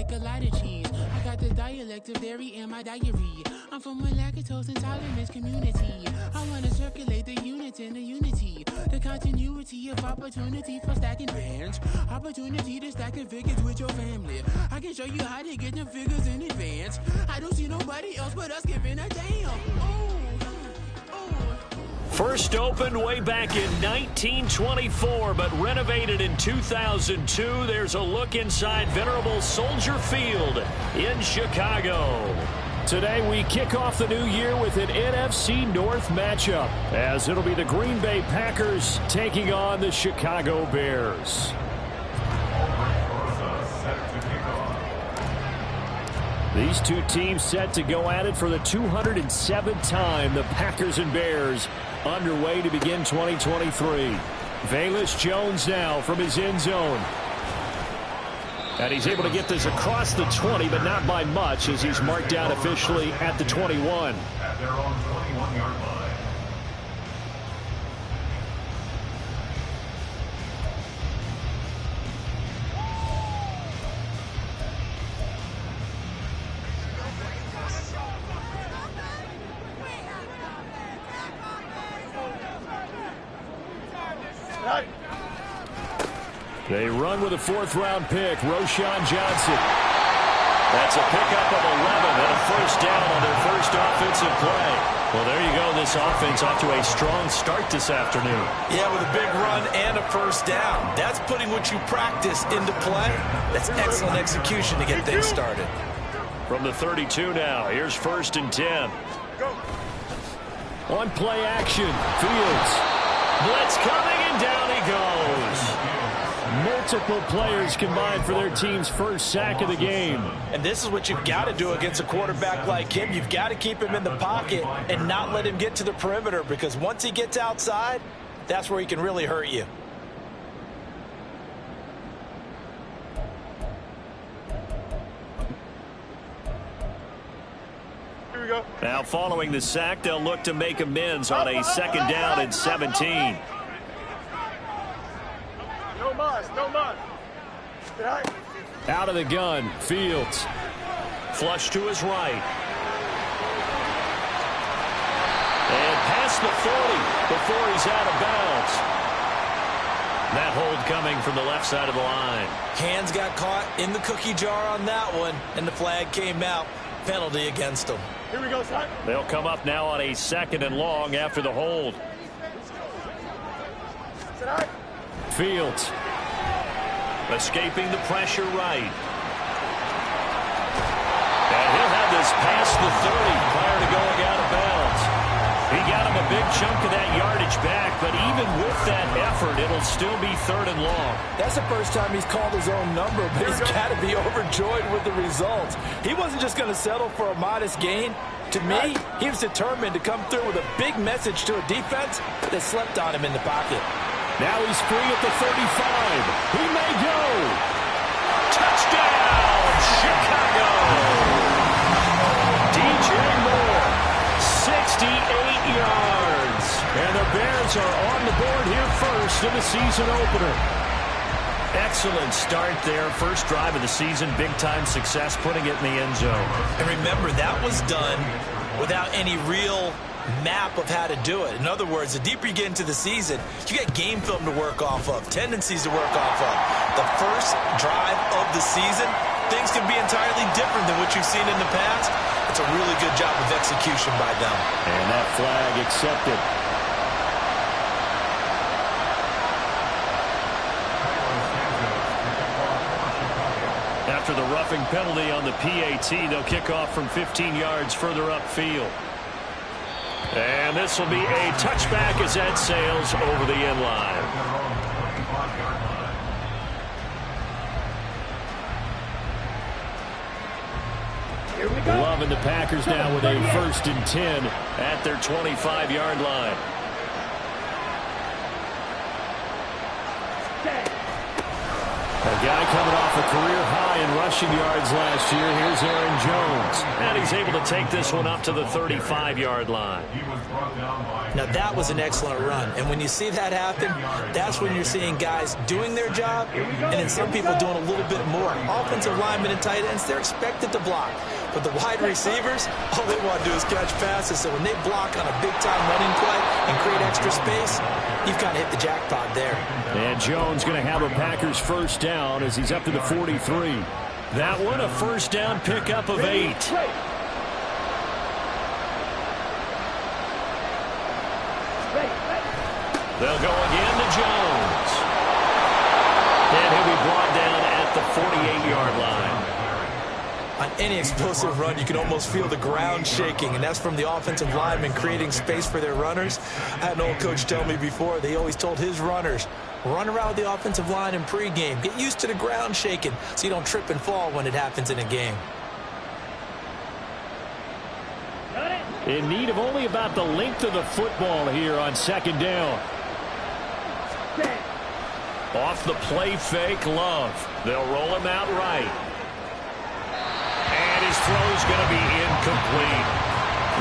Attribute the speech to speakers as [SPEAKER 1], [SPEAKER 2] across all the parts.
[SPEAKER 1] like a lot of cheese. I got the dialect of dairy in my diary. I'm from a lactose intolerance community. I wanna circulate the units in the unity. The continuity of opportunity for stacking bands. Opportunity to stack the figures with your family. I can show you how to get them figures in advance. I don't see nobody else but us giving a damn.
[SPEAKER 2] First opened way back in 1924, but renovated in 2002. There's a look inside venerable Soldier Field in Chicago. Today we kick off the new year with an NFC North matchup, as it'll be the Green Bay Packers taking on the Chicago Bears. These two teams set to go at it for the 207th time. The Packers and Bears underway to begin 2023. Velus Jones now from his end zone. And he's able to get this across the 20, but not by much, as he's marked down officially at the 21.
[SPEAKER 3] At their own 21-yard line.
[SPEAKER 2] They run with a fourth-round pick, Roschon Johnson. That's a pickup of 11 and a first down on their first offensive play. Well, there you go. This offense off to a strong start this afternoon.
[SPEAKER 4] Yeah, with a big run and a first down. That's putting what you practice into play. That's excellent execution to get things started.
[SPEAKER 2] From the 32 now, here's 1st and 10. On play action, Fields. Blitz coming, and down he goes. Multiple players combined for their team's first sack of the game.
[SPEAKER 4] And this is what you've got to do against a quarterback like him. You've got to keep him in the pocket and not let him get to the perimeter, because once he gets outside, that's where he can really hurt you.
[SPEAKER 5] Here we go.
[SPEAKER 2] Now following the sack, they'll look to make amends on a 2nd down and 17.
[SPEAKER 5] No muss.
[SPEAKER 2] Out of the gun, Fields. Flush to his right. And past the 40 before he's out of bounds. That hold coming from the left side of the line.
[SPEAKER 4] Hands got caught in the cookie jar on that one, and the flag came out. Penalty against him.
[SPEAKER 5] Here we go, son.
[SPEAKER 2] They'll come up now on a 2nd and long after the hold. Fields. Escaping the pressure right. And he'll have this past the 30 prior to going out of bounds. He got him a big chunk of that yardage back, but even with that effort, it'll still be 3rd and long.
[SPEAKER 4] That's the first time he's called his own number, but he's got to be overjoyed with the results. He wasn't just going to settle for a modest gain. To me, he was determined to come through with a big message to a defense that slept on him in the pocket.
[SPEAKER 2] Now he's free at the 35. He may go. Touchdown, Chicago. DJ Moore, 68 yards. And the Bears are on the board here first in the season opener. Excellent start there. First drive of the season. Big-time success putting it in the end zone.
[SPEAKER 4] And remember, that was done without any real map of how to do it. In other words, the deeper you get into the season, you got game film to work off of, tendencies to work off of. The first drive of the season, things can be entirely different than what you've seen in the past. It's a really good job of execution by them.
[SPEAKER 2] And that flag accepted. After the roughing penalty on the PAT, they'll kick off from 15 yards further upfield. And this will be a touchback as that sails over the end line. Loving the Packers now with a 1st and 10 at their 25-yard line. A guy coming off a career high in rushing yards last year. Here's Aaron Jones. And he's able to take this one up to the 35-yard line.
[SPEAKER 4] Now, that was an excellent run. And when you see that happen, that's when you're seeing guys doing their job and then some people doing a little bit more. Offensive linemen and tight ends, they're expected to block. But the wide receivers, all they want to do is catch passes. So when they block on a big-time running play and create extra space, you've kind of hit the jackpot there.
[SPEAKER 2] And Jones going to have a Packers first down as he's up to the 43. That one, a first down pickup of 8. They'll go again to Jones. And he'll be brought down at the 48-yard line.
[SPEAKER 4] On any explosive run, you can almost feel the ground shaking, and that's from the offensive linemen creating space for their runners. I had an old coach tell me before, they always told his runners, run around with the offensive line in pregame. Get used to the ground shaking so you don't trip and fall when it happens in a game.
[SPEAKER 2] In need of only about the length of the football here on second down. Off the play fake, Love. They'll roll him out right. And his throw's going to be incomplete.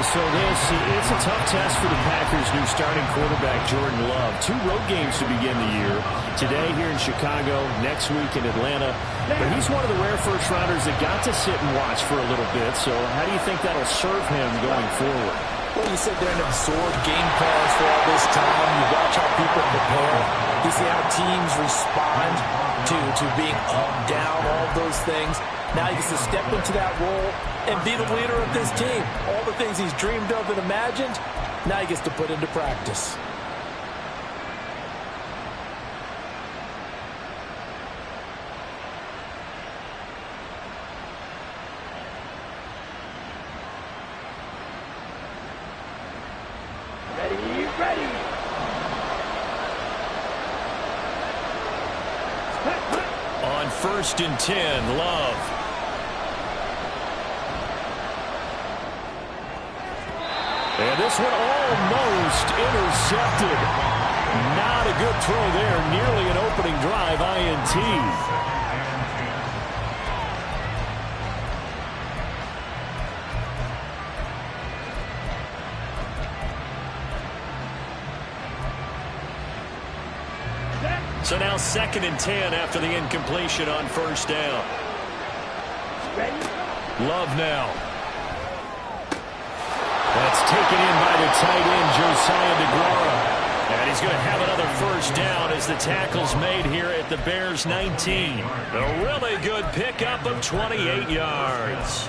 [SPEAKER 2] So it's a tough test for the Packers' new starting quarterback, Jordan Love. 2 road games to begin the year. Today here in Chicago, next week in Atlanta. But he's one of the rare first-rounders that got to sit and watch for a little bit. So how do you think that'll serve him going forward?
[SPEAKER 4] Well, you sit there and absorb game plans for all this time. You watch how people prepare. You see how teams respond to being up, down, all those things. Now he gets to step into that role and be the leader of this team. All the things he's dreamed of and imagined, now he gets to put into practice.
[SPEAKER 5] Ready.
[SPEAKER 2] On 1st and 10, Love. And this one almost intercepted. Not a good throw there. Nearly an opening drive INT. So now 2nd and 10 after the incompletion on first down. Love now. That's taken in by the tight end, Josiah DeGuara. And he's going to have another first down as the tackle's made here at the Bears' 19. A really good pickup of 28 yards.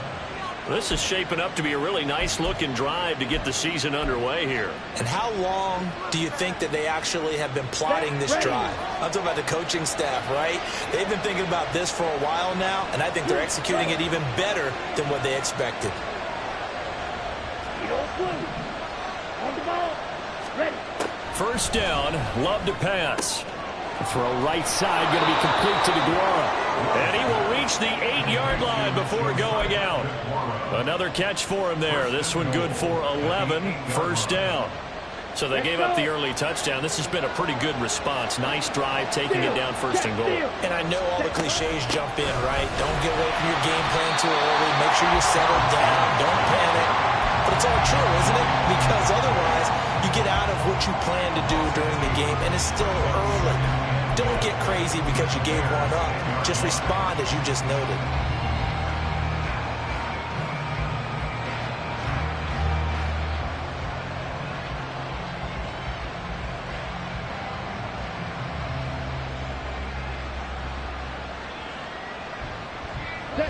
[SPEAKER 2] This is shaping up to be a really nice-looking drive to get the season underway here.
[SPEAKER 4] And how long do you think that they actually have been plotting this drive? I'm talking about the coaching staff, right? They've been thinking about this for a while now, and I think they're executing it even better than what they expected.
[SPEAKER 2] First down, Love to pass. The throw right side going to be complete to DeGuara. And he will reach the 8-yard line before going out. Another catch for him there. This one good for 11. First down. So they gave up the early touchdown. This has been a pretty good response. Nice drive, taking it down 1st and goal.
[SPEAKER 4] And I know all the cliches jump in, right? Don't get away from your game plan too early. Make sure you're settled down. Don't panic. But it's all true, isn't it? Because otherwise, you get out of what you plan to do during the game, and it's still early. Don't get crazy because you gave one up. Just respond as you just noted.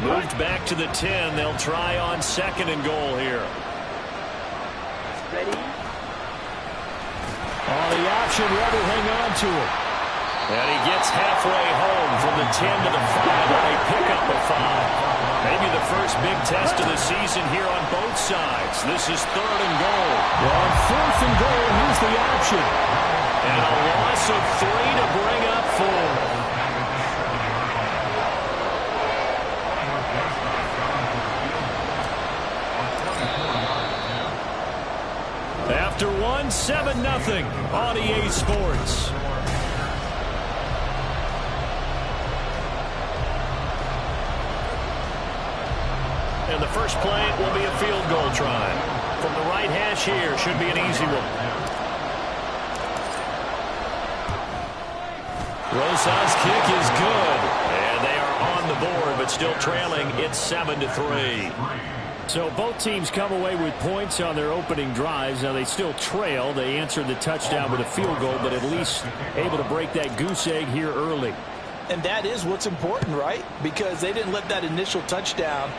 [SPEAKER 2] Moved back to the 10. They'll try on 2nd and goal here.
[SPEAKER 5] Ready.
[SPEAKER 2] On the option, Rebel hang on to it. And he gets halfway home from the 10 to the 5 on a pickup of 5. Maybe the first big test of the season here on both sides. This is 3rd and goal. On 4th and goal, here's the option. And a loss of 3 to bring up 4. After one, 7-0 on EA Sports. And the first play will be a field goal try. From the right hash here, should be an easy one. Rosas' kick is good. And they are on the board, but still trailing. It's 7-3.
[SPEAKER 6] So both teams come away with points on their opening drives. Now they still trail. They answered the touchdown with a field goal, but at least able to break that goose egg here early.
[SPEAKER 4] And that is what's important, right? Because they didn't let that initial touchdown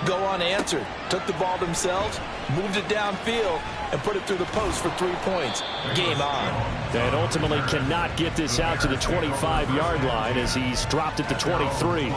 [SPEAKER 4] go unanswered. Took the ball themselves, moved it downfield, and put it through the post for 3 points. Game on.
[SPEAKER 6] And ultimately cannot get this out to the 25-yard line as he's dropped it to 23.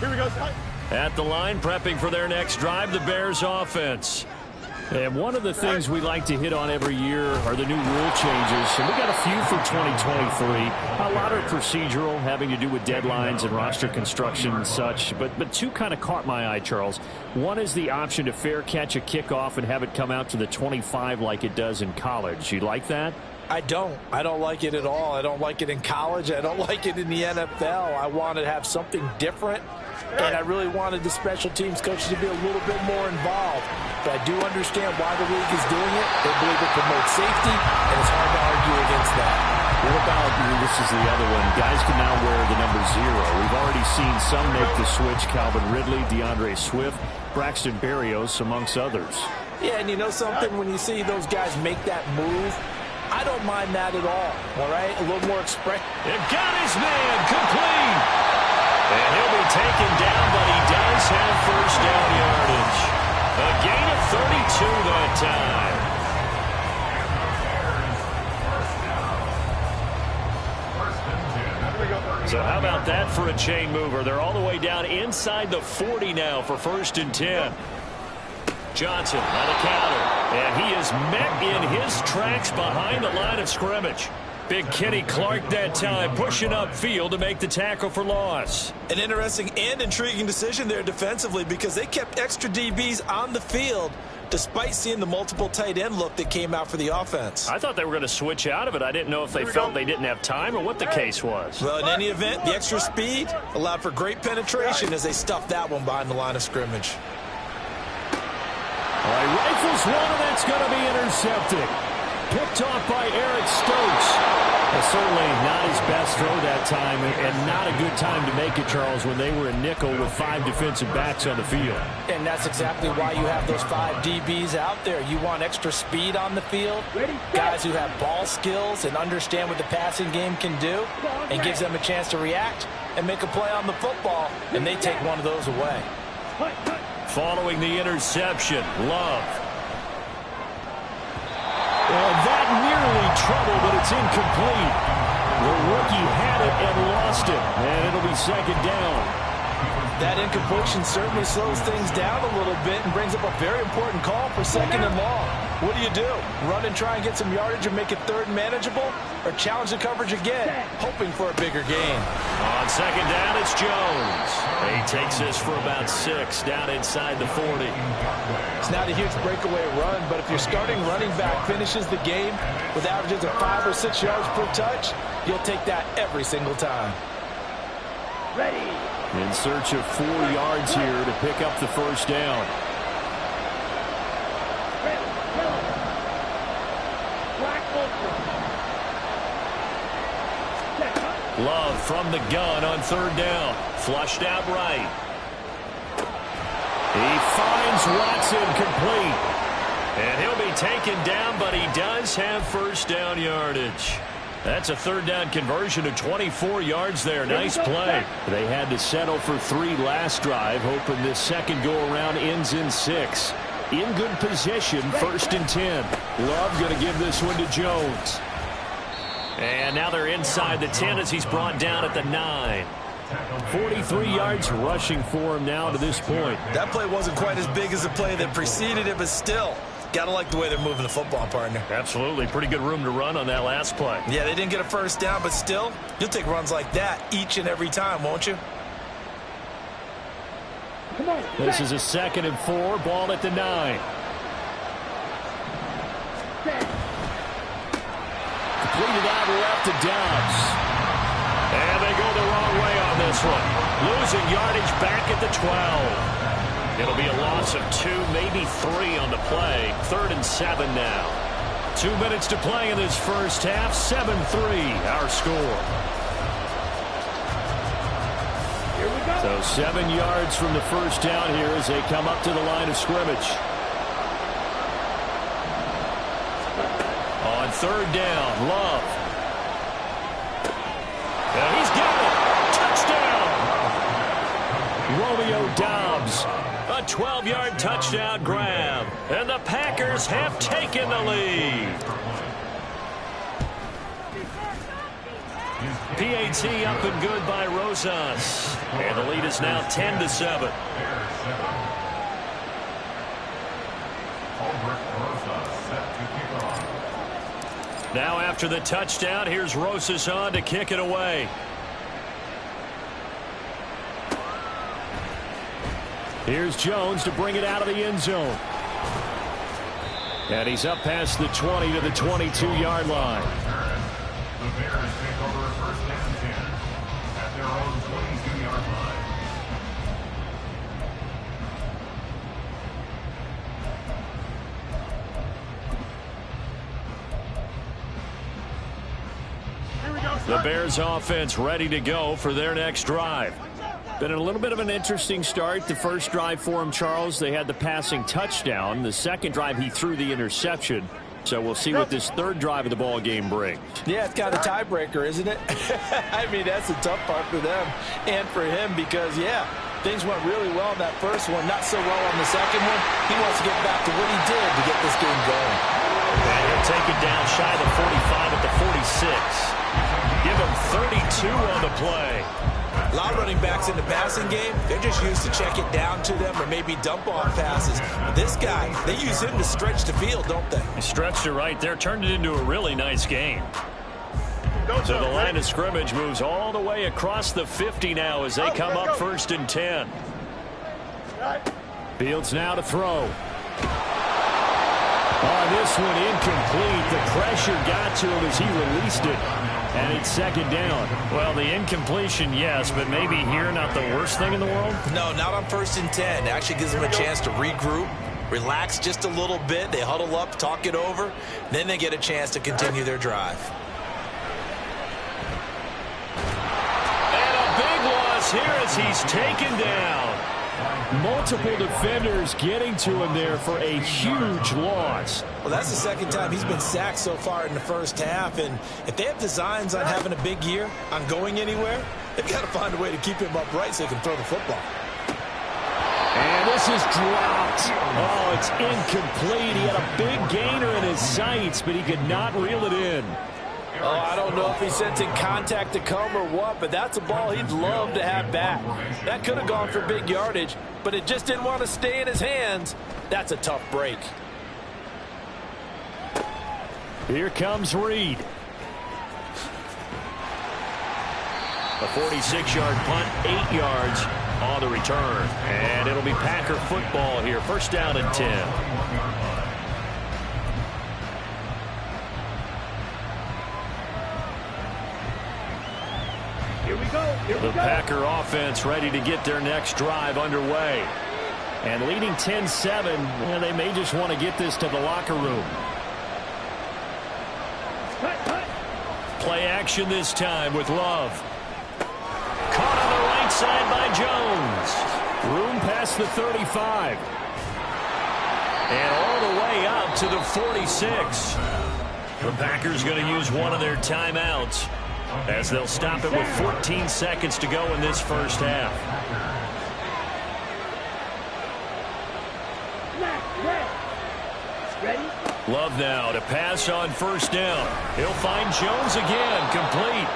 [SPEAKER 5] Here we go, Scott.
[SPEAKER 2] At the line, prepping for their next drive, the Bears offense.
[SPEAKER 6] And one of the things we like to hit on every year are the new rule changes. And we got a few for 2023. A lot are procedural, having to do with deadlines and roster construction and such. But two kind of caught my eye, Charles. One is the option to fair catch a kickoff and have it come out to the 25 like it does in college. You like that?
[SPEAKER 4] I don't like it at all. I don't like it in college. I don't like it in the NFL. I want to have something different, and I really wanted the special teams coaches to be a little bit more involved. But I do understand why the league is doing it. They believe it promotes safety, and it's hard to argue against that.
[SPEAKER 6] What about, this is the other one, guys can now wear the number 0. We've already seen some make the switch, Calvin Ridley, DeAndre Swift, Braxton Berrios, amongst others.
[SPEAKER 4] Yeah, and you know something? When you see those guys make that move, I don't mind that at all right? A little more express.
[SPEAKER 2] It got his man complete. And he'll be taken down, but he does have first down yardage. A gain of 32 that time. So how about that for a chain mover? They're all the way down inside the 40 now for 1st and 10. Johnson on a counter, and he is met in his tracks behind the line of scrimmage. Big Kenny Clark that time pushing upfield to make the tackle for loss.
[SPEAKER 4] An interesting and intriguing decision there defensively because they kept extra DBs on the field despite seeing the multiple tight end look that came out for the offense.
[SPEAKER 2] I thought they were going to switch out of it. I didn't know if they felt they didn't have time or what the case was.
[SPEAKER 4] Well, in any event, the extra speed allowed for great penetration as they stuffed that one behind the line of scrimmage.
[SPEAKER 6] All right, rifles one, and that's going to be intercepted. Picked off by Eric Stokes. Certainly not his best throw that time, and not a good time to make it, Charles, when they were in nickel with 5 defensive backs on the field.
[SPEAKER 4] And that's exactly why you have those 5 DBs out there. You want extra speed on the field, guys who have ball skills and understand what the passing game can do, and gives them a chance to react and make a play on the football, and they take one of those away.
[SPEAKER 2] Following the interception, Love.
[SPEAKER 6] And that nearly trouble, but it's incomplete. The rookie had it and lost it, and it'll be 2nd down.
[SPEAKER 4] That incompletion certainly slows things down a little bit and brings up a very important call for 2nd and long. What do? Run and try and get some yardage and make it 3rd manageable, or challenge the coverage again, hoping for a bigger gain?
[SPEAKER 2] On 2nd down, it's Jones. He takes this for about 6 down inside the 40.
[SPEAKER 4] It's not a huge breakaway run, but if your starting running back finishes the game with averages of 5 or 6 yards per touch, you'll take that every single time.
[SPEAKER 6] Ready. In search of 4 yards here to pick up the 1st down.
[SPEAKER 2] Love from the gun on 3rd down. Flushed out right. He finds Watson complete. And he'll be taken down, but he does have 1st down yardage. That's a 3rd down conversion of 24 yards there. Nice play.
[SPEAKER 6] They had to settle for 3 last drive, hoping this second go-around ends in 6. In good position, 1st and 10. Love going to give this one to Jones.
[SPEAKER 2] And now they're inside the 10 as he's brought down at the 9.
[SPEAKER 6] 43 yards rushing for him now to this point.
[SPEAKER 4] That play wasn't quite as big as the play that preceded it, but still, got to like the way they're moving the football, partner.
[SPEAKER 2] Absolutely. Pretty good room to run on that last play.
[SPEAKER 4] Yeah, they didn't get a 1st down, but still, you'll take runs like that each and every time, won't you?
[SPEAKER 6] This is a 2nd and 4, ball at the 9. Completed out left to Dobbs. And they go the wrong way on this one. Losing yardage back at the 12. It'll be a loss of 2, maybe 3 on the play. 3rd and 7 now. 2 minutes to play in this first half. 7-3 our score. So 7 yards from the first down here as they come up to the line of scrimmage. On 3rd down, Love. And he's got it. Touchdown. Romeo Dobbs. A 12-yard touchdown grab. And the Packers have taken the lead. PAT up and good by Rosas. And the lead is now 10-7. Now after the touchdown, here's Rosas on to kick it away. Here's Jones to bring it out of the end zone. And he's up past the 20 to the 22-yard line.
[SPEAKER 3] The Bears take over 1st and 10 at their own 22-yard line.
[SPEAKER 6] The Bears offense ready to go for their next drive. Been a little bit of an interesting start. The first drive for him, Charles, they had the passing touchdown. The second drive, he threw the interception. So we'll see what this third drive of the ball game brings.
[SPEAKER 4] Yeah, it's kind of a tiebreaker, isn't it? I mean, that's the tough part for them and for him because, yeah, things went really well in that first one, not so well on the second one. He wants to get back to what he did to get this game going.
[SPEAKER 6] And he'll take it down shy of the 45 at the 46. Give him 32 on the play.
[SPEAKER 4] A lot of running backs in the passing game, they're just used to check it down to them or maybe dump off passes. But this guy, they use him to stretch the field, don't they?
[SPEAKER 6] He stretched it right there, turned it into a really nice game. So the line of scrimmage moves all the way across the 50 now as they come up 1st and 10. Fields now to throw. On this one, incomplete. The pressure got to him as he released it. And it's 2nd down. Well, the incompletion, yes, but maybe here not the worst thing in the world?
[SPEAKER 4] No, not on 1st and 10. It actually gives them a chance to regroup, relax just a little bit. They huddle up, talk it over. Then they get a chance to continue their drive.
[SPEAKER 6] And a big loss here as he's taken down. Multiple defenders getting to him there for a huge loss.
[SPEAKER 4] Well, that's the 2nd time he's been sacked so far in the first half. And if they have designs on having a big year, on going anywhere, they've got to find a way to keep him upright so he can throw the football.
[SPEAKER 6] And this is dropped. Oh, it's incomplete. He had a big gainer in his sights, but he could not reel it in.
[SPEAKER 7] Oh, I don't know if he's sensing contact to come or what, but that's a ball he'd love to have back. That could have gone for big yardage, but it just didn't want to stay in his hands. That's a tough break.
[SPEAKER 6] Here comes Reed. A 46-yard punt, 8 yards on the return. And it'll be Packer football here. 1st down and 10. The Packer offense ready to get their next drive underway. And leading 10-7, well, they may just want to get this to the locker room. Play action this time with Love. Caught on the right side by Jones. Room past the 35. And all the way up to the 46. The Packers going to use one of their timeouts, as they'll stop it with 14 seconds to go in this first half. Love now to pass on 1st down. He'll find Jones again, complete.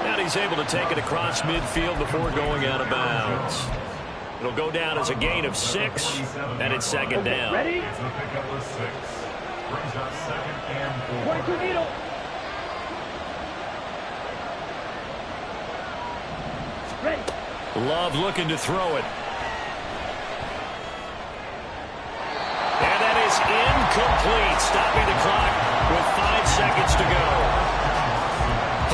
[SPEAKER 6] And he's able to take it across midfield before going out of bounds. It'll go down as a gain of 6, and it's 2nd down.
[SPEAKER 3] Ready? It's a pickup of 6. Brings up 2nd and 4.
[SPEAKER 6] Love looking to throw it.
[SPEAKER 2] It's incomplete, stopping the clock with 5 seconds to go.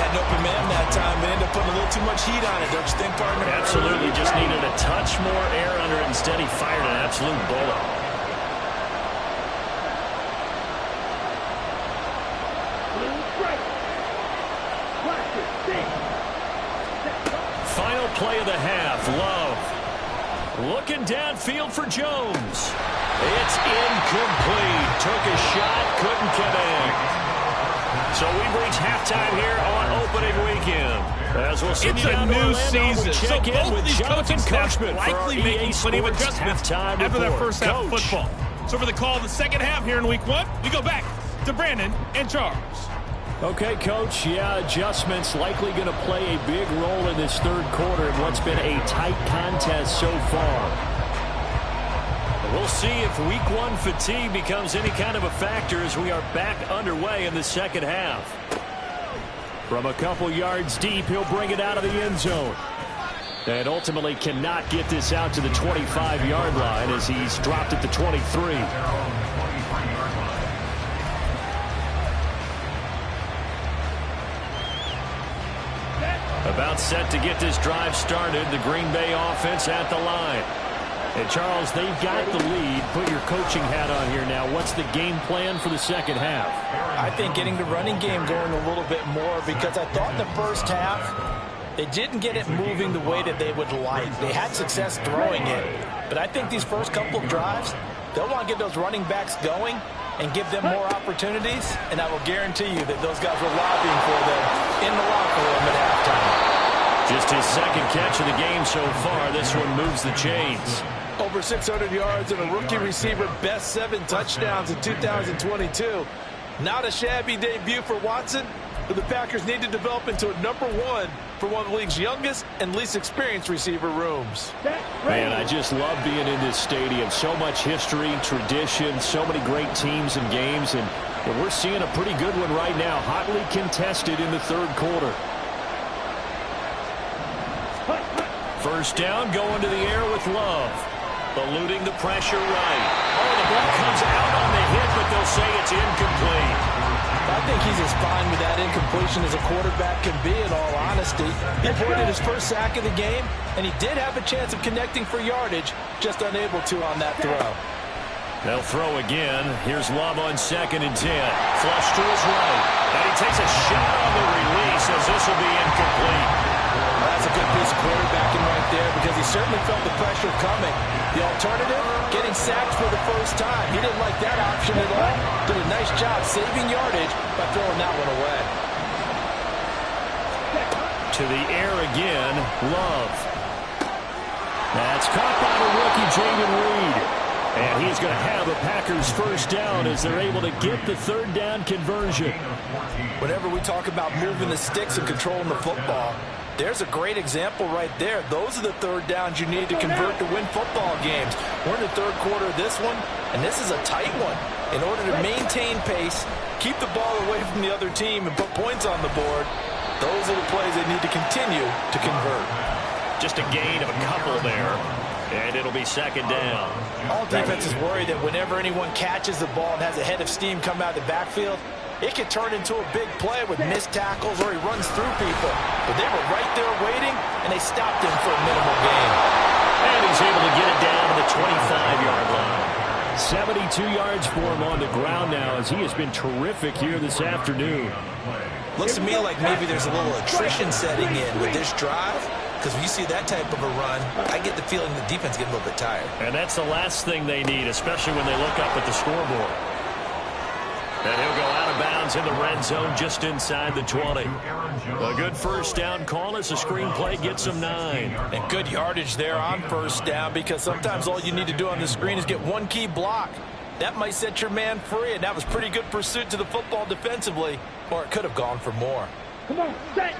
[SPEAKER 4] Had an open man that time, but ended up putting a little too much heat on it, don't you think, partner?
[SPEAKER 2] Absolutely, just needed a touch more air under it. Instead, he fired an absolute bullet. Final play of the half, Love. Looking downfield for Jones. It's incomplete. Took a shot, couldn't connect. So we've reached halftime here on opening weekend. As we'll see
[SPEAKER 8] it's a new season.
[SPEAKER 2] So
[SPEAKER 8] both of these coaching staffs likely making plenty of adjustments after that first half of football. So for the call of the second half here in week 1, we go back to Brandon and Charles.
[SPEAKER 6] Okay, Coach, yeah, adjustments likely going to play a big role in this third quarter in what's been a tight contest so far.
[SPEAKER 2] We'll see if week 1 fatigue becomes any kind of a factor as we are back underway in the second half.
[SPEAKER 6] From a couple yards deep, he'll bring it out of the end zone. And ultimately cannot get this out to the 25-yard line as he's dropped at the 23.
[SPEAKER 2] About set to get this drive started, the Green Bay offense at the line.
[SPEAKER 6] And, Charles, they've got the lead. Put your coaching hat on here now. What's the game plan for the second half?
[SPEAKER 4] I think getting the running game going a little bit more because I thought in the first half they didn't get it moving the way that they would like. They had success throwing it. But I think these first couple of drives, they'll want to get those running backs going and give them more opportunities. And I will guarantee you that those guys were lobbying for them in the locker room at halftime.
[SPEAKER 2] Just his second catch of the game so far. This one moves the chains.
[SPEAKER 7] Over 600 yards and a rookie receiver best 7 touchdowns in 2022. Not a shabby debut for Watson, but the Packers need to develop into a #1 for one of the league's youngest and least experienced receiver rooms.
[SPEAKER 6] Man, I just love being in this stadium. So much history, tradition, so many great teams and games, and we're seeing a pretty good one right now, hotly contested in the third quarter.
[SPEAKER 2] First down, going to the air with Love. Eluding the pressure right. Oh, the ball comes out on the hit, but they'll say it's incomplete.
[SPEAKER 4] I think he's as fine with that incompletion as a quarterback can be, in all honesty. He avoided his first sack of the game, and he did have a chance of connecting for yardage, just unable to on that throw.
[SPEAKER 2] They'll throw again. Here's Love on 2nd and 10. Flush to his right. And he takes a shot on the release as this will be incomplete.
[SPEAKER 4] That's a good piece of quarterbacking right there because he certainly felt the pressure coming. The alternative, getting sacked for the first time. He didn't like that option at all. Did a nice job saving yardage by throwing that one away.
[SPEAKER 2] To the air again, Love. That's caught by the rookie, Jaden Reed. And he's going to have a Packers first down as they're able to get the third down conversion.
[SPEAKER 4] Whenever we talk about moving the sticks and controlling the football, there's a great example right there. Those are the third downs you need to convert to win football games. We're in the third quarter of this one, and this is a tight one. In order to maintain pace, keep the ball away from the other team, and put points on the board, those are the plays they need to continue to convert.
[SPEAKER 2] Just a gain of a couple there, and it'll be second down.
[SPEAKER 4] All defenses worry that whenever anyone catches the ball and has a head of steam come out of the backfield, it can turn into a big play with missed tackles or he runs through people. But they were right there waiting, and they stopped him for a minimal gain.
[SPEAKER 2] And he's able to get it down to the 25-yard line.
[SPEAKER 6] 72 yards for him on the ground now as he has been terrific here this afternoon.
[SPEAKER 4] Looks to me like maybe there's a little attrition setting in with this drive. Because when you see that type of a run, I get the feeling the defense getting a little bit tired.
[SPEAKER 2] And that's the last thing they need, especially when they look up at the scoreboard. And he'll go out of bounds in the red zone just inside the 20. A good first down call as the screenplay gets him 9.
[SPEAKER 4] And good yardage there on first down because sometimes all you need to do on the screen is get one key block. That might set your man free, and that was pretty good pursuit to the football defensively, or it could have gone for more.
[SPEAKER 5] Come on, set.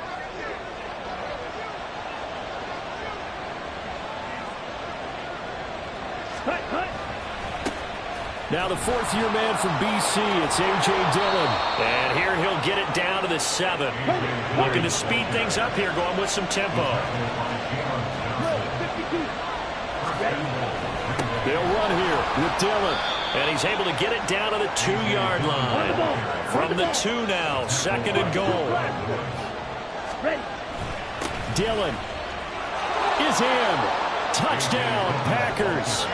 [SPEAKER 6] Now the fourth-year man from BC, it's A.J. Dillon.
[SPEAKER 2] And here he'll get it down to the 7. Looking to speed things up here, going with some tempo.
[SPEAKER 6] They'll run here with Dillon.
[SPEAKER 2] And he's able to get it down to the 2-yard line. From the 2 now, 2nd and goal.
[SPEAKER 6] Dillon is in. Touchdown, Packers.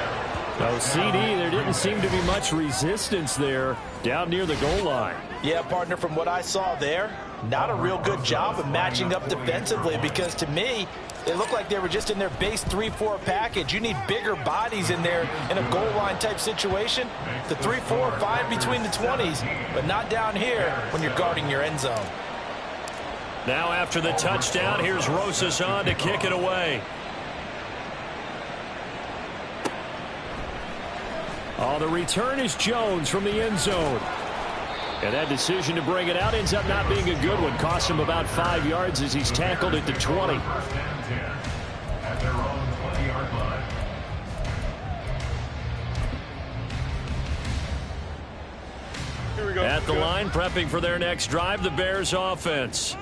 [SPEAKER 6] No CD, there didn't seem to be much resistance there down near the goal line.
[SPEAKER 4] Yeah, partner, from what I saw there, not a real good job of matching up defensively, because to me, it looked like they were just in their base 3-4 package. You need bigger bodies in there in a goal line type situation. The 3-4 fine between the 20s, but not down here when you're guarding your end zone.
[SPEAKER 2] Now after the touchdown, here's Rosas on to kick it away.
[SPEAKER 6] Oh, the return is Jones from the end zone. And that decision to bring it out ends up not being a good one. Costs him about 5 yards as he's tackled at the 20.
[SPEAKER 3] At their own 20-yard line.
[SPEAKER 5] Here we go.
[SPEAKER 2] At the line, prepping for their next drive, the Bears offense.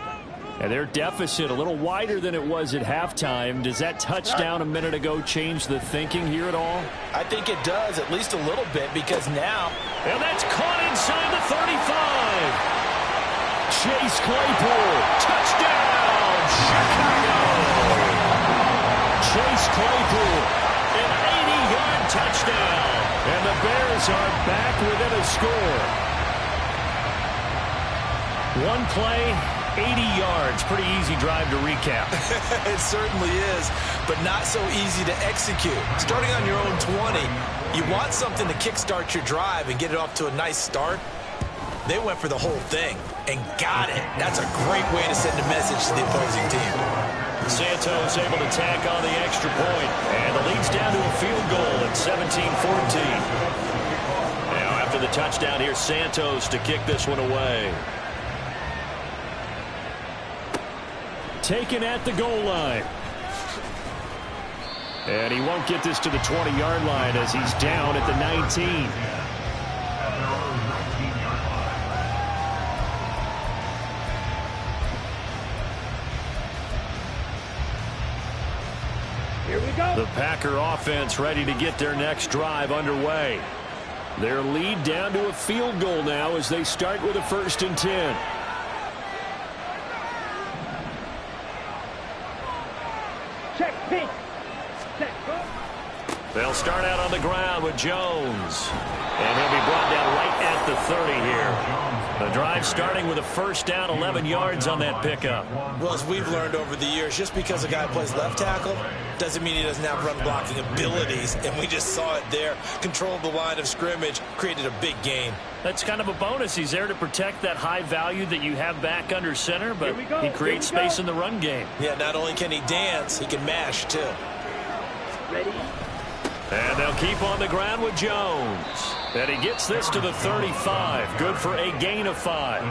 [SPEAKER 6] And their deficit a little wider than it was at halftime. Does that touchdown a minute ago change the thinking here at all?
[SPEAKER 4] I think it does, at least a little bit, because now...
[SPEAKER 2] And that's caught inside the 35.
[SPEAKER 6] Chase Claypool.
[SPEAKER 2] Touchdown, Chicago.
[SPEAKER 6] Chase Claypool.
[SPEAKER 2] An 80-yard touchdown.
[SPEAKER 6] And the Bears are back within a score.
[SPEAKER 2] One play, 80 yards. Pretty easy drive to recap.
[SPEAKER 4] It certainly is, but not so easy to execute. Starting on your own 20, you want something to kickstart your drive and get it off to a nice start. They went for the whole thing and got it. That's a great way to send a message to the opposing team.
[SPEAKER 2] Santos able to tack on the extra point, and the lead's down to a field goal at 17-14. Now after the touchdown, here's Santos to kick this one away.
[SPEAKER 6] Taken at the goal line. And he won't get this to the 20-yard line as he's down at the 19.
[SPEAKER 5] Here we go.
[SPEAKER 2] The Packer offense ready to get their next drive underway.
[SPEAKER 6] Their lead down to a field goal now as they start with a 1st and 10.
[SPEAKER 5] Check, pink. Check.
[SPEAKER 2] They'll start out on the ground with Jones. And he'll be brought down right at the 30 here. The drive starting with a 1st down, 11 yards on that pickup.
[SPEAKER 4] Well, as we've learned over the years, just because a guy plays left tackle doesn't mean he doesn't have run blocking abilities. And we just saw it there. Controlled the line of scrimmage, created a big gain.
[SPEAKER 2] That's kind of a bonus. He's there to protect that high value that you have back under center, but he creates space in the run game.
[SPEAKER 4] Yeah, not only can he dance, he can mash too.
[SPEAKER 5] Ready?
[SPEAKER 2] And they'll keep on the ground with Jones. And he gets this to the 35. Good for a gain of 5.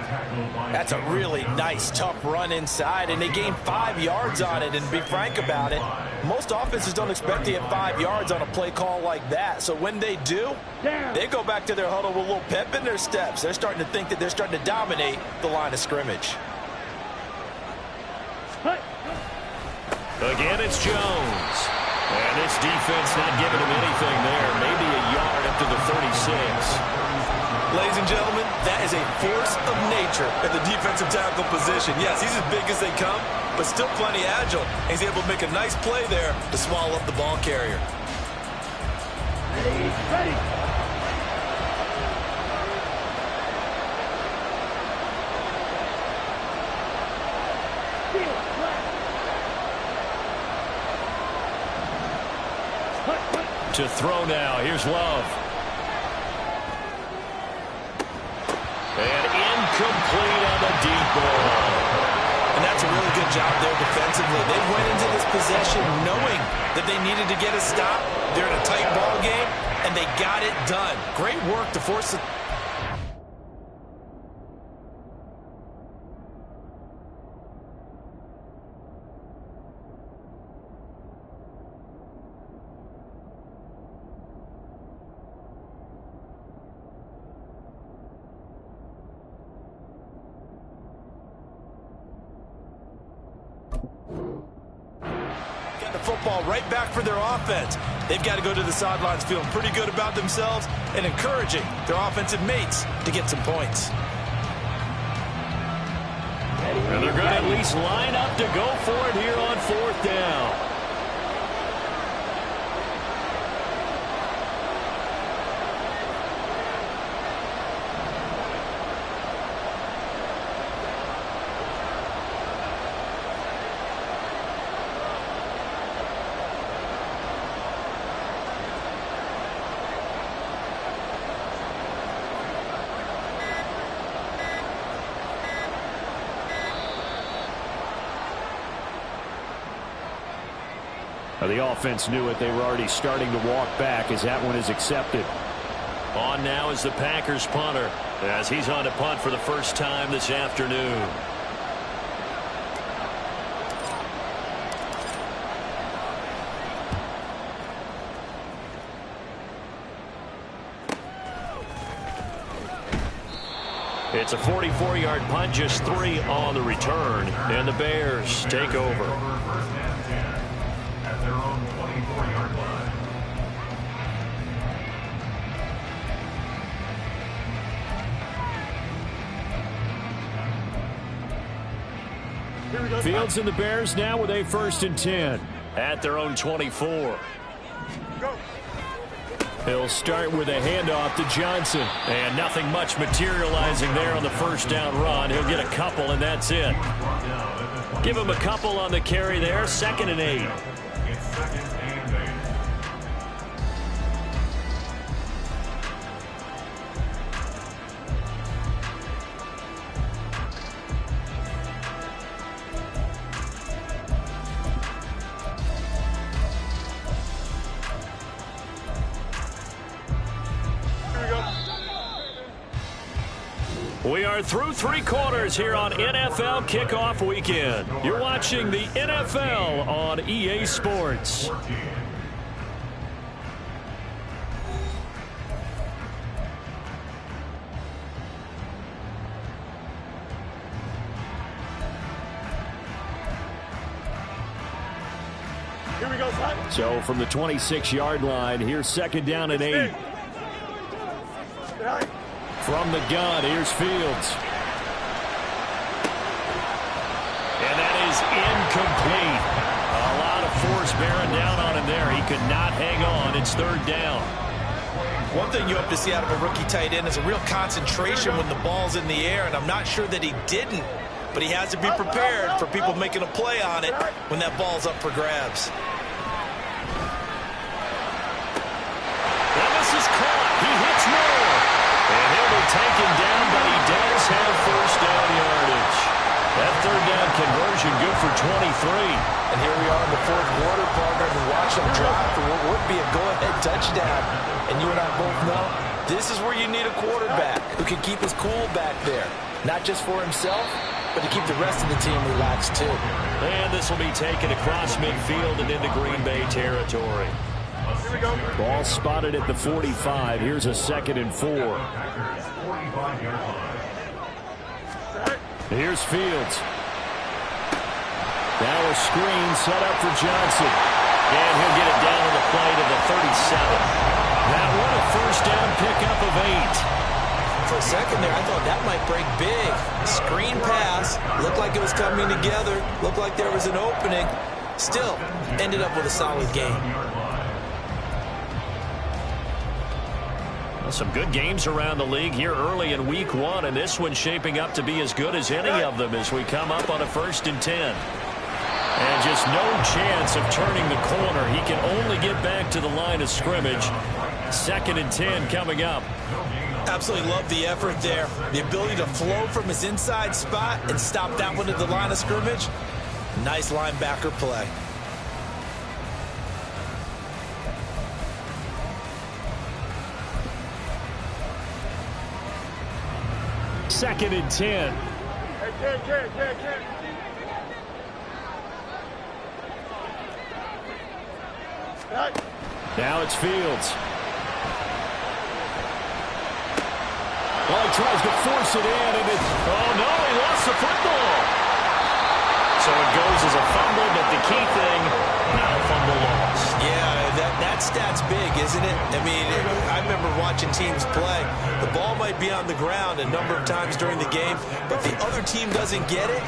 [SPEAKER 4] That's a really nice, tough run inside, and they gained 5 yards on it. And to be frank about it, most offenses don't expect to get 5 yards on a play call like that. So when they do, they go back to their huddle with a little pep in their steps. They're starting to think that they're starting to dominate the line of scrimmage.
[SPEAKER 2] Again, it's Jones. And this defense not giving him anything there. Maybe a yard up to the 36.
[SPEAKER 4] Ladies and gentlemen, that is a force of nature at the defensive tackle position. Yes, he's as big as they come, but still plenty agile. He's able to make a nice play there to swallow up the ball carrier.
[SPEAKER 5] Ready? Ready.
[SPEAKER 2] To throw now. Here's Love. And incomplete on the deep ball.
[SPEAKER 4] And that's a really good job there defensively. They went into this possession knowing that they needed to get a stop. They're in a tight ball game, and they got it done. Great work to force it. Football right back for their offense. They've got to go to the sidelines feeling pretty good about themselves and encouraging their offensive mates to get some points.
[SPEAKER 2] And they're going to at least line up to go for it here on 4th down.
[SPEAKER 6] The offense knew it. They were already starting to walk back as that one is accepted.
[SPEAKER 2] On now is the Packers punter as he's on to punt for the first time this afternoon. It's a 44-yard punt, just 3 on the return, and the Bears take over.
[SPEAKER 3] Their own 24-yard line.
[SPEAKER 6] Fields and the Bears now with a 1st and 10.
[SPEAKER 2] At their own 24.
[SPEAKER 6] He'll start with a handoff to Johnson.
[SPEAKER 2] And nothing much materializing there on the 1st down run. He'll get a couple, and that's it. Give him a couple on the carry there. 2nd and 8.
[SPEAKER 3] It's 2nd and 8.
[SPEAKER 2] We are through 3 quarters here on NFL Kickoff Weekend. You're watching the NFL on EA Sports.
[SPEAKER 5] Here we go, son.
[SPEAKER 6] So from the 26-yard line, here's 2nd down and 8. From the gun, here's Fields.
[SPEAKER 2] And that is incomplete. A lot of force bearing down on him there. He could not hang on. It's 3rd down.
[SPEAKER 4] One thing you hope to see out of a rookie tight end is a real concentration when the ball's in the air, and I'm not sure that he didn't, but he has to be prepared for people making a play on it when that ball's up for grabs.
[SPEAKER 2] And this is caught. He hits more. And he'll be taken down, but he does have 1st down yardage. That 3rd down conversion good for 23.
[SPEAKER 4] And here we are in the 4th quarter, partner, and watch him drop for what would be a go-ahead touchdown. And you and I both know this is where you need a quarterback who can keep his cool back there. Not just for himself, but to keep the rest of the team relaxed too.
[SPEAKER 2] And this will be taken across midfield and into Green Bay territory.
[SPEAKER 6] Ball spotted at the 45. Here's a 2nd and 4. Here's Fields. Now a screen set up for Johnson.
[SPEAKER 2] And he'll get it down on the play to the 37. That one a 1st down pickup of 8.
[SPEAKER 4] For a second there, I thought that might break big. Screen pass. Looked like it was coming together. Looked like there was an opening. Still, ended up with a solid game.
[SPEAKER 2] Some good games around the league here early in week 1, and this one's shaping up to be as good as any of them as we come up on a 1st and 10. And just no chance of turning the corner. He can only get back to the line of scrimmage. 2nd and 10 coming up.
[SPEAKER 4] Absolutely love the effort there. The ability to flow from his inside spot and stop that one at the line of scrimmage. Nice linebacker play.
[SPEAKER 6] Second and 10. Now it's Fields. Well, he tries to force it in, and it's...
[SPEAKER 2] Oh, no, he lost the football. So it goes as a fumble, but the key thing, not a fumble loss.
[SPEAKER 4] Yeah, that's stat's big, isn't it? I mean, I remember watching teams play. The ball might be on the ground a number of times during the game, but the other team doesn't get it.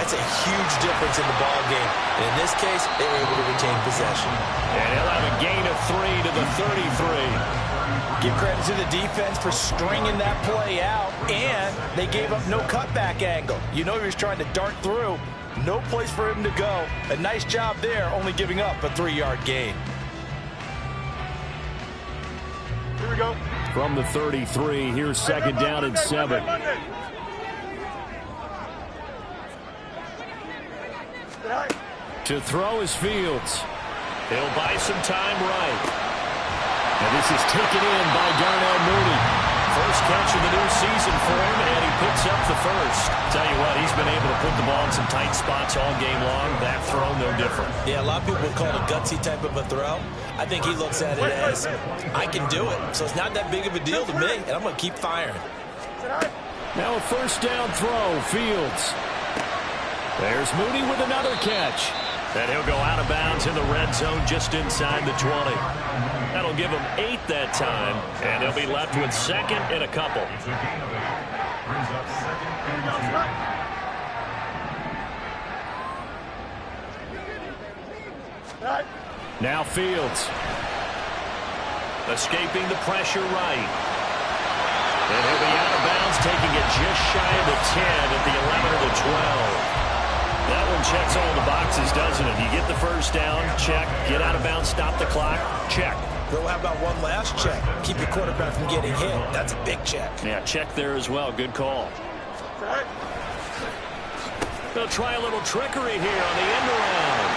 [SPEAKER 4] That's a huge difference in the ball game. And in this case, they were able to retain possession.
[SPEAKER 2] And he'll have a gain of 3 to the 33.
[SPEAKER 9] Give credit to the defense for stringing that play out, and they gave up no cutback angle. You know he was trying to dart through. No place for him to go. A nice job there, only giving up a 3-yard gain.
[SPEAKER 5] Here we go.
[SPEAKER 6] From the 33, here's second down and 7. To throw is Fields.
[SPEAKER 2] He'll buy some time right.
[SPEAKER 6] And this is taken in by Darnell Mooney.
[SPEAKER 2] First catch of the new season for him, and he picks up the first. Tell you what, he's been able to put the ball in some tight spots all game long. That throw, no different.
[SPEAKER 4] Yeah, a lot of people would call it a gutsy type of a throw. I think he looks at it as, I can do it. So it's not that big of a deal to me, and I'm going to keep firing.
[SPEAKER 6] Now a first down throw, Fields. There's Mooney with another catch.
[SPEAKER 2] And he'll go out of bounds in the red zone just inside the 20. That'll give him 8 that time, and they'll be left with second and a couple.
[SPEAKER 6] Now Fields.
[SPEAKER 2] Escaping the pressure right. And he'll be out of bounds, taking it just shy of the 10 at the 11 or the 12. That one checks all the boxes, doesn't it? You get the first down, check. Get out of bounds, stop the clock, check.
[SPEAKER 4] Well, how about one last check? Keep your quarterback from getting hit. That's a big check.
[SPEAKER 2] Yeah, check there as well. Good call. They'll try a little trickery here on the end around.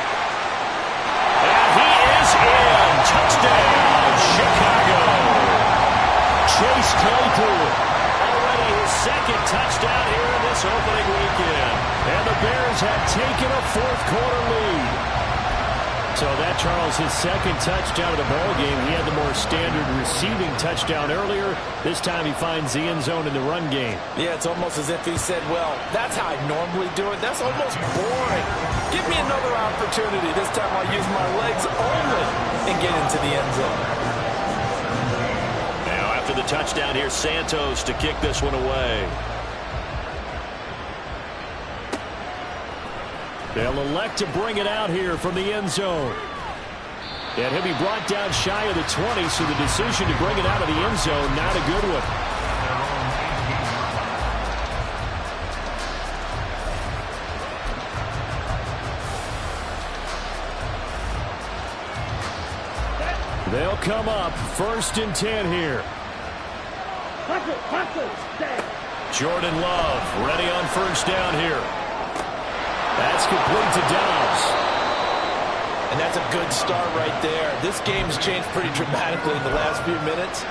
[SPEAKER 2] And he is in. Touchdown, Chicago. Chase Claypool. Already his second touchdown here in this opening weekend.
[SPEAKER 6] And the Bears have taken a fourth-quarter lead. So that, Charles, his second touchdown of the ballgame. He had the more standard receiving touchdown earlier. This time he finds the end zone in the run game.
[SPEAKER 9] Yeah, it's almost as if he said, well, that's how I normally do it. That's almost boring. Give me another opportunity. This time I'll use my legs only and get into the end zone.
[SPEAKER 2] Now after the touchdown, here's Santos to kick this one away.
[SPEAKER 6] They'll elect to bring it out here from the end zone. And he'll be brought down shy of the 20, so the decision to bring it out of the end zone, not a good one. They'll come up first and 10 here.
[SPEAKER 2] Jordan Love ready on first down here.
[SPEAKER 6] That's complete to Dobbs.
[SPEAKER 9] And that's a good start right there. This game's changed pretty dramatically in the last few minutes.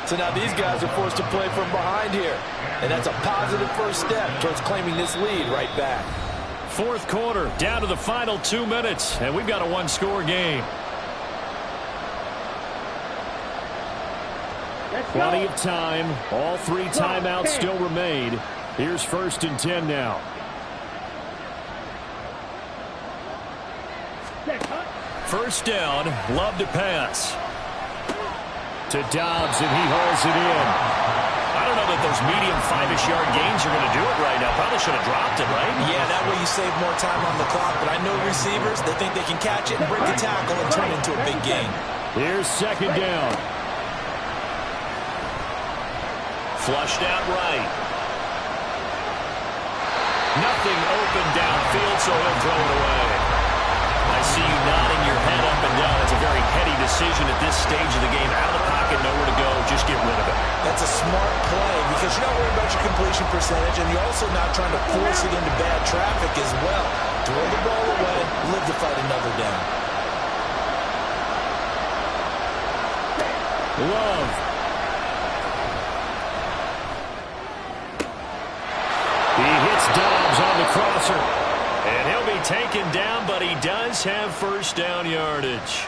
[SPEAKER 9] So now these guys are forced to play from behind here. And that's a positive first step towards claiming this lead right back.
[SPEAKER 6] Fourth quarter, down to the final 2 minutes. And we've got a one-score game. Plenty of time. All 3 timeouts still remain. Here's first and 10 now. First down, Love to pass. To Dobbs, and he hauls it in.
[SPEAKER 2] I don't know that those medium 5-ish yard gains are going to do it right now. Probably should have dropped it, right?
[SPEAKER 4] Yeah, that way you save more time on the clock. But I know receivers, they think they can catch it and break the tackle and turn it into a big gain.
[SPEAKER 6] Here's second down.
[SPEAKER 2] Flushed out right. Nothing open downfield, so he'll throw it away. I see you nodding your head up and down. It's a very heady decision at this stage of the game. Out of the pocket, nowhere to go. Just get rid of it.
[SPEAKER 4] That's a smart play because you're not worried about your completion percentage, and you're also not trying to force it into bad traffic as well. Throw the ball away, live to fight another down.
[SPEAKER 6] Love. He hits Dobbs on the crosser.
[SPEAKER 2] And he'll be taken down, but he does have first down yardage.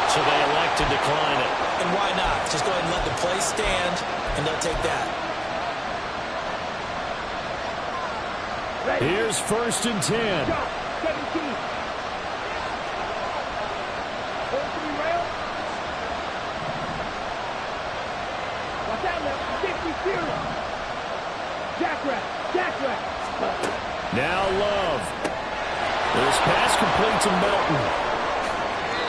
[SPEAKER 2] So they elect to decline it.
[SPEAKER 4] And why not? Just go ahead and let the play stand, and they'll take that.
[SPEAKER 6] Here's first and 10.
[SPEAKER 5] 17.
[SPEAKER 6] Now Love. This pass complete to Melton.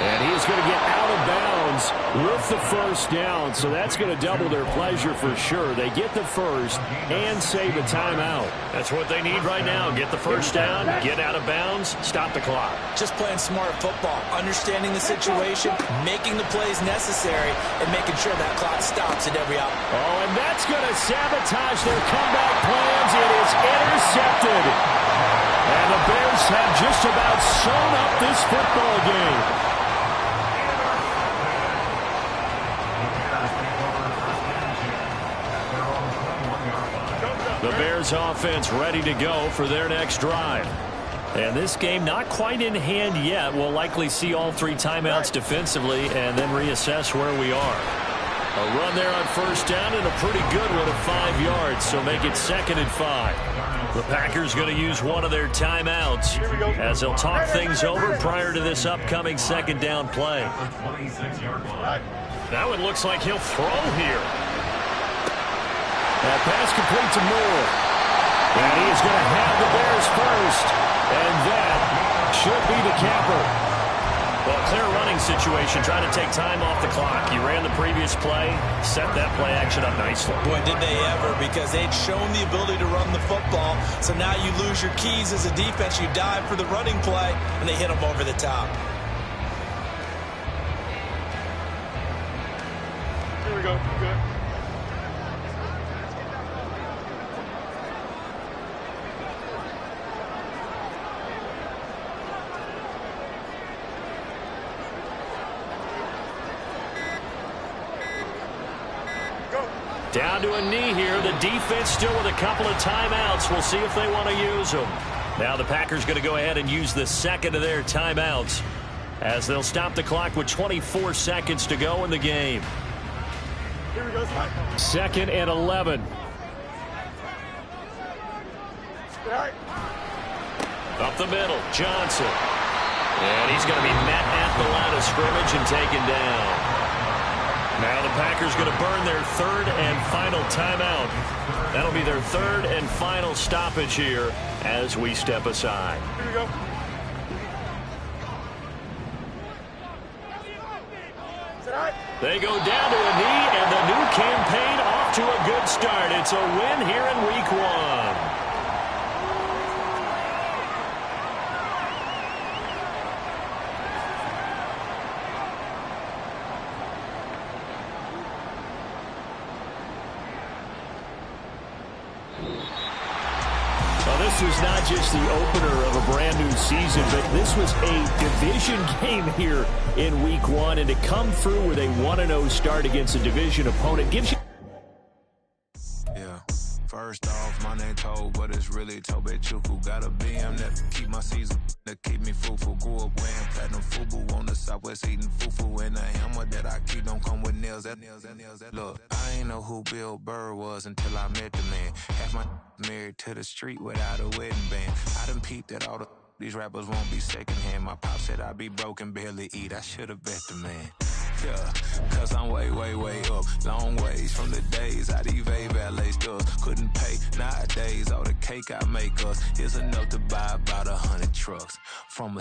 [SPEAKER 6] And he is going to get out of bounds with the first down. So that's going to double their pleasure for sure. They get the first and save a timeout.
[SPEAKER 2] That's what they need right now. Get the first down, get out of bounds, stop the clock.
[SPEAKER 4] Just playing smart football, understanding the situation, making the plays necessary, and making sure that clock stops at every opportunity.
[SPEAKER 6] Oh, and that's going to sabotage their comeback plans. It is intercepted. And the Bears have just about sewn up this football game. The Bears offense ready to go for their next drive. And this game not quite in hand yet. We'll likely see all three timeouts defensively and then reassess where we are. A run there on first down and a pretty good one of 5 yards, so make it 2nd and 5. The Packers going to use one of their timeouts as they'll talk things over prior to this upcoming second down play. That one looks like he'll throw here. That pass complete to Moore. And he is going to have the Bears first. And that should be the capper. Well, clear running situation, trying to take time off the clock. He ran the previous play, set that play action up nicely.
[SPEAKER 4] Boy, did they ever, because they'd shown the ability to run the football. So now you lose your keys as a defense. You dive for the running play, and they hit them over the top.
[SPEAKER 5] Here we go. Good.
[SPEAKER 2] Down to a knee here. The defense still with a couple of timeouts. We'll see if they want to use them. Now the Packers going to go ahead and use the second of their timeouts as they'll stop the clock with 24 seconds to go in the game.
[SPEAKER 5] Here we go.
[SPEAKER 6] 2nd and 11.
[SPEAKER 2] Up the middle, Johnson. And he's going to be met at the line of scrimmage and taken down. Now the Packers going to burn their 3rd and final timeout. That'll be their 3rd and final stoppage here as we step aside.
[SPEAKER 5] Here we go.
[SPEAKER 2] They go down to a knee, and the new campaign off to a good start. It's a win here in Week 1.
[SPEAKER 6] This was not just the opener of a brand new season, but this was a division game here in Week 1, and to come through with a 1-0 start against a division opponent gives you...
[SPEAKER 10] Yeah, first off, my name Toad, but it's really Tobe Chuku. Got a BM that keep my season, that keep me fufu. Grew up wearing platinum fubu on the Southwest eating fufu, and a hammer that I keep don't come with nails. Look, I ain't know who Bill Burr was until I met the man. Half my married to the street without a wedding band. I done peeped that all these rappers won't be secondhand. My pop said I'd be broken, barely eat. I should've bet the man. Yeah, cause I'm way, way, way up. Long ways from the days I evade valet stores. Couldn't pay nowadays. All the cake I make us is enough to buy about 100 trucks. From a